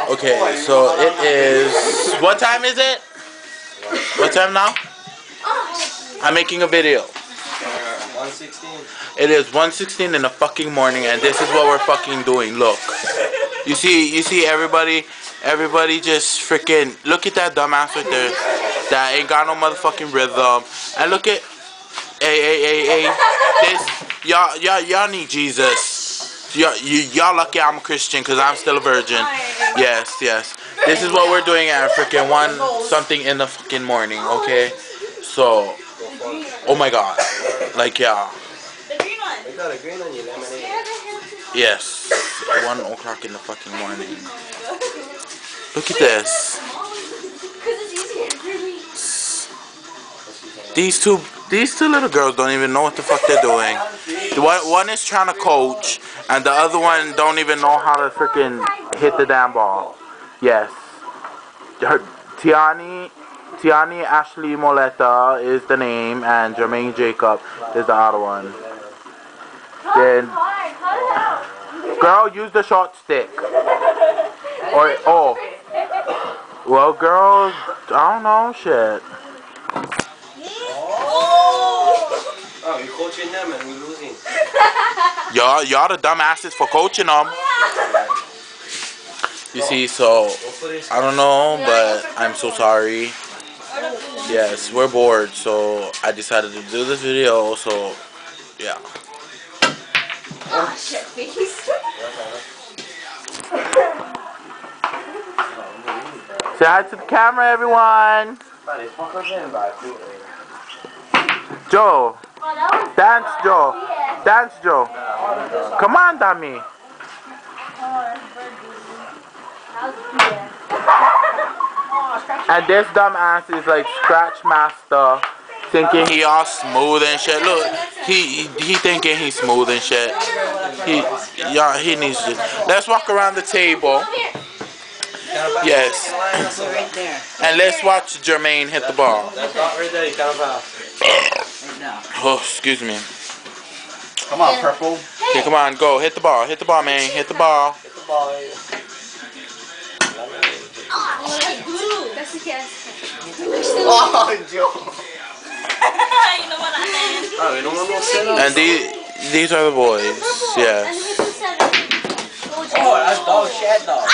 Okay, so it is. What time is it? What time now? I'm making a video. 1:16. It is 1:16 in the fucking morning, and this is what we're fucking doing. Look, you see everybody just freaking look at that dumbass right there. That ain't got no motherfucking rhythm. And look at, hey, this y'all need Jesus. Y'all lucky I'm a Christian because I'm still a virgin. Yes. This is what we're doing at freaking 1 something in the fucking morning. Okay, so oh my god, like yeah. The green one. We got a green on your lemonade. Yes, 1 o'clock in the fucking morning. Look at this. These two little girls don't even know what the fuck they're doing. One is trying to coach, and the other one don't even know how to freaking hit the damn ball. Yes. Tiani Ashley Moleta is the name, and Jermaine Jacob is the other one. Then, girl, use the short stick. Well, girl, I don't know, shit. Oh, you're coaching them and we're losing. Y'all the dumbasses for coaching them. You see, so I don't know, but I'm so sorry. Yes, we're bored, so I decided to do this video. So yeah. Oh shit, face. Say hi to the camera, everyone. Joe. Dance, Joe. Dance, Joe. Come on, dummy. And this dumbass is like Scratch Master, thinking he all smooth and shit. Look, he thinking he's smooth and shit. He needs to. Let's walk around the table. Yes. And let's watch Jermaine hit the ball. Oh, excuse me. Come on, purple. Okay, come on, go. Hit the ball. Hit the ball, man. Hit the ball. Hit the ball. Oh, Joe. And these are the boys. Yes. Oh, that's dog shit, dog.